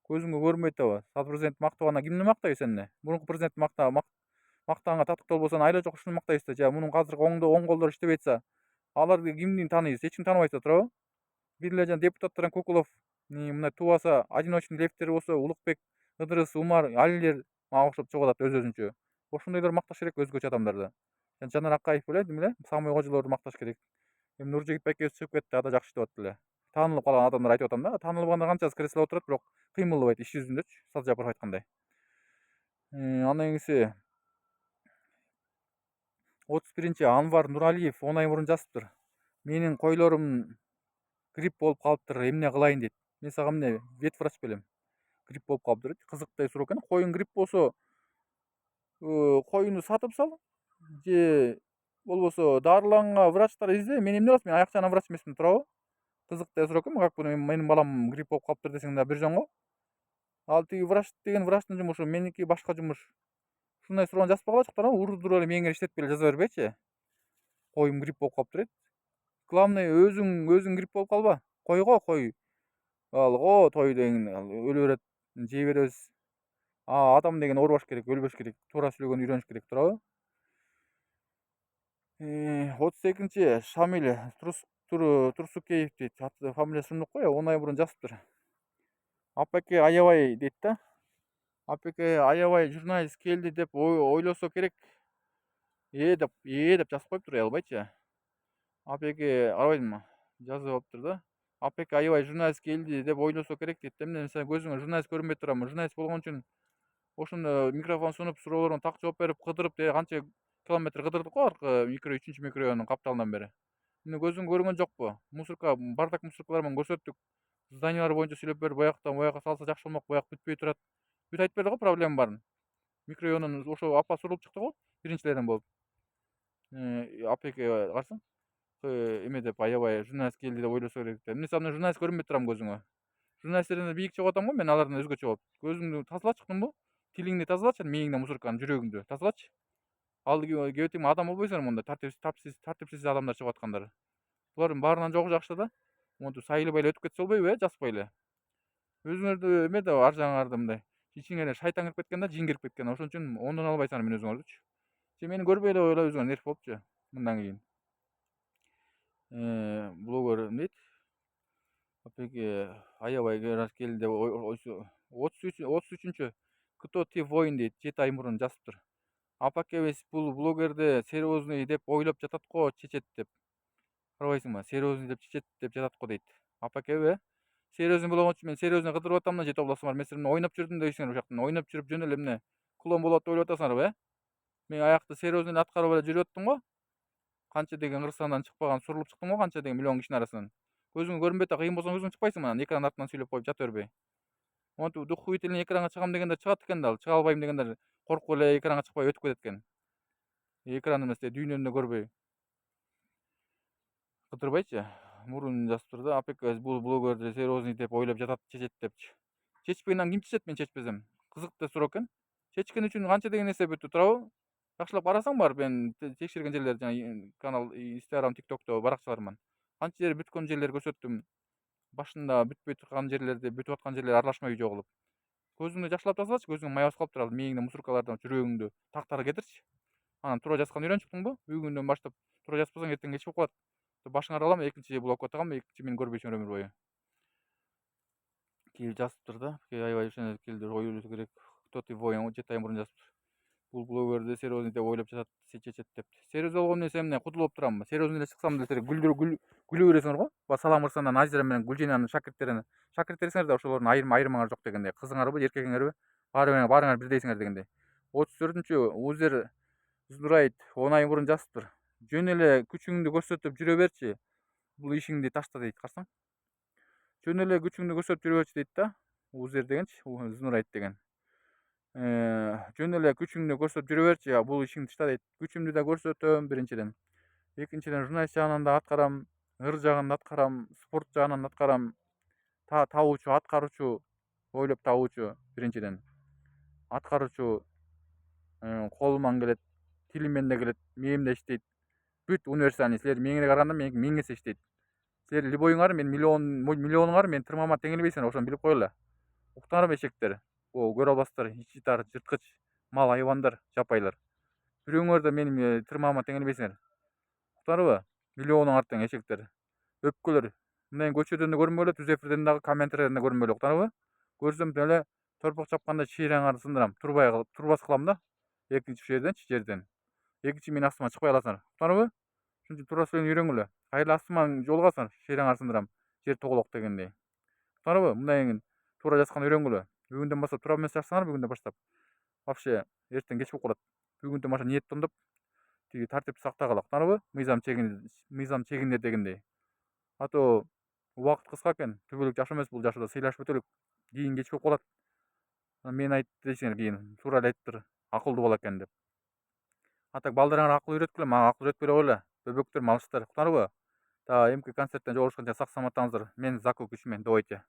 Көзүңгө көрмөйт атабы? Садыр президентти мактабана кимди мактайбы сен эмне? Мурунку президентти мактаганга татыктуу болбосоң айла жок ушуну мактайсыз да. Жа мунун азыркы оң колдору иштебей атса, аларды кимдин тааныйсыз? Эч ким тааныбайсыздар туурабы? Бир эле жана депутаттардан Кокулов, мындай тубаса одиночный лефтер болсо Улукбек, Ыдырыс, Умар, Алилер мага окшоп чыгып атат өзүнчө. Ошондойлор макташ керек өзгөчө адамдарды. Жанар Акаев беле, ким эле? Самый кожолорду макташ керек. Эми Нуржигит Байкебиев чыгып кетти, ада жакшы иштеп атты эле. Таанылып калган адамдар айтып атам да. Таанылгандар канчасы креслодо отурат, бирок кыймылдабайт иш жүзүндөчү. Садыр Жапаров айткандай. Андан кийинси 31 Анвар Нуралиев 10 ай мурун жазыптыр. Менин койлорум грипп болуп калыптыр, эмне кылайын дейт. Мен сага эмне ветврач белем. Грипп болуп калыптыр дейт. Кызыктай суроо экен. Коюң грипп болсо, коюңду сатып сал же болбосо дарыланганга врачтар изде. Мен эмне кыласың? Мен аяк жагынан врач эмесмин, туурабы? Кызыктай суроо экен. Как бы менин балам грипп болуп калыптыр десең да бир жөн го. Ал тиги врач деген врачтын жумушу, меники башка жумуш. Ушундай суроону жазбагыла жуктар, уруп эле мээңер иштетпей эле жаза бербейчи. Коюм грипп болуп калыптыр дейт. Главный өзүң грипп болуп калба. Койго, кой. Алго той деген өлө берет, жей беребиз. Адам деген оорубаш керек, өлбөш керек. Туура сүйлөгөнү үйрөнүш керек, туурабы? 32 Шамиль Турсукеев дейт. Фамилиясы сунук го, 10 ай мурун жазыптыр. Апеке аябай дейт да. Апеке аябай журналист келди деп ойлосо керек. Деп жазып коюптур, аябайчы. Апеке арабайдымы? Жазып алыптыр да. Апеке аябай журналист келди деп ойлосо керек дейт. Эмне сен көзүңө журналист көрүнбөй турабы? Журналист болгон үчүн ошондо микрофон сунуп, суроолоруна так жооп берип, кыдырып, канча километр кыдырдык го аркы 3 микрорайондун капталынан бери. Эмне көзүң көрүнгөн жокпу? Мусорка, бардак мусоркалар менен көрсөттүк. Зданиялар боюнча сүйлөп берип, бояктан бояка салса жакшы болмок, бояк бүтпөй турат. Бүт айтып берди го проблема барын. Микрорайондун ошо апа сурулуп чыкты го биринчилерден болуп. Апеке карасаң, эме деп аябай журналист келди деп ойлосо керек деп. Эмне сен журналист көрүнбөй турам көзүңө? Журналисттерден бийик чыгып атам го мен, алардан өзгөчө болуп. Көзүңдү тазалачы, уктуңбу? Тилиңди тазалачы, мээңден мусорканы, жүрөгүңдү тазалачы. Ал кебетиң адам болбойсуңар монда, тартипсиз адамдар чыгып аткандар. Булардын баарынан жогу жакшы да. Монтип сайылбай эле өтүп кетсе болбойбу, жазбай эле. Өзүңөрдү эме да ар жагыңарда мындай ичиңерде шайтан кирип кеткен да, жин кирип кеткен. Ошон үчүн оңдоно албайсыңар мен өзүңөрдүчү. Сен мени көрбөй эле ойлой өзүңөр нерв болупчу мындан кийин. Блогер дейт. Апеке аябай келди деп ойсо. 33 Кто ты воин дейт, 7 ай мурун жазыптыр. Апакебиз бул блогерди серьезный деп ойлоп жатат го, чечет деп. Карабайсыңбы? Серьезный деп чечет деп жатат го дейт. Апакеби? Серьезный болгон үчүн мен серьезный кыдырып атам да, жете обласыңар. Мен силер ойноп жүрдүм дейсиңер ушактан. Ойноп жүрүп жөн эле эмне? Клон болот деп ойлоп атасыңарбы, Мен аякта серьезный аткарып эле жүрүп аттым го. Канча деген Кыргызстандан чыкпаган сурулуп чыктым го, канча деген миллион кишинин арасынан. Көзүң көрүнбөй атат, кыйын болсоң өзүң чыкпайсыңбы анан? Экран артынан сүйлөп коюп жата бербей. Монтип духовительный экранга чыгам дегендер чыгат экен да, чыга албайм дегендер коркуп эле экранга чыкпай өтүп кетет экен. Экран эмес, дүйнөнү көрбөй. Кыдырбайчы. Мурун жазыптыр да. Апекебиз бул блогерди серьезный деп ойлоп жатат, чечет депчи. Чечпегенден ким чечет мен чечпесем? Кызыктуу суроо экен. Чечкен үчүн канча деген нерсе бүттү, туурабы? Жакшылап карасаң барып мен текшерген жерлер жана канал Instagram, TikTokто баракчаларыман. Канча жери бүткөн жерлер көрсөттүм. Башында бүтпөй турган жерлерде, бүтүп аткан жерлер аралашмай жогулуп. Көзүңдү жакшылап тазалачы, көзүң май басып калыптыр, ал мээңден мусоркалардан жүрөгүңдү тактара кетирчи. Анан туура жазган үйрөнүп чыктыңбы? Бүгүндөн баштап туура жазбасаң эртең кеч болуп калат. башыңарды алам, экинчи блокко тагам, экинчи мени көрбөйсүңөр өмүр бою. Кийил жазыптыр да, аябай ошондой кийилдер коюлушу керек. Кто ты воин 7 ай мурун жазыптыр. Бул блогерди серьезный деп ойлоп жатат, чечет деп. Серьезный болгон эмес, эмне кутулуп турам. Серьезный эле чыксам деле күлө бересиңер го. Салам Мырзанан, Азира менен Гүлженанын шакирттери десеңер да ошолордун айырмаңар жок дегендей. Кызыңарбы, эркегиңерби? Баарыңар бирдейсиңер дегендей. 34-чү Узер Знурайт 10 ай мурун жазыптыр. Жөн эле күчүңдү көрсөтүп жүрө берчи. Бул ишиңди ташта дейт, карасаң. Жөн эле күчүңдү көрсөтүп жүрө берчи дейт да. Узер дегенчи, Знурайт деген. Жөн эле күчүңдү көрсөтүп жүрө берчи, бул ишиңди ташта дейт. Күчүмдү да көрсөтөм биринчиден. Экинчиден журналист жагынан да аткарам, ыр жагынан да аткарам, спорт жагынан да аткарам. Табуучу, аткаруучу, ойлоп табуучу биринчиден. Аткаруучу колуман келет, тилимен да келет, мээм да иштейт. Бүт универсальный. Силер меңине караганда меники 1000 эсе иштейт. Силер любойуңар мен миллионуңар мен тырмама тең элбейсиңер, ошону билип койгула. Уктуңарбы эшектер? Көрө албастар, ичитар, жырткыч, мал айбандар, жапайлар. Бирөөңөр да менин тырмама тең элбейсиңер. Уктуңарбы? Миллионуңар тең эшектер. Өпкөлөр. Мындан көчөдөн да көрүнбөйлө, түз эфирден дагы, комментарияден да көрүнбөйлө. Уктуңарбы? Көрсөм деле торпок чапканда шейреңарды сындырам. Турбас кылам да. Экинчи жерден. Экинчи менин астыма чыкпай каласыңар. Уктуңарбы? Ошон үчүн туура сөйлөп үйрөнгүлө. Кайра астыма жолугасыңар, шейреңарды сындырам. Жер тоголок дегендей. Уктуңарбы? Мындай туура жазганды үйрөнгүлө. Бүгүндөн баштап туура эмес жазсаңар, бүгүндөн баштап вообще эртең кеч болуп калат. Бүгүндөн баштап ниет тондоп тиги тартипти сактагыла. Уктуңарбы? Мыйзам чегинде дегендей. А то убакыт кыска экен. Түбөлүк жашоо эмес бул жашоодо, сыйлашып өтөлүк. Кийин кеч болуп калат. Мен айтты десеңер кийин, туура эле айтыптыр. Акылдуу бала экен деп. А так балдарыңарга акыл үйрөткүлө, мага акыл үйрөтпөй эле койгула. Бөбөктөр, малыштар. Уктуңарбы? Эмки концерттен жолугушканча сак саламаттаңыздар. Мен Заку Күчмөн, добойте.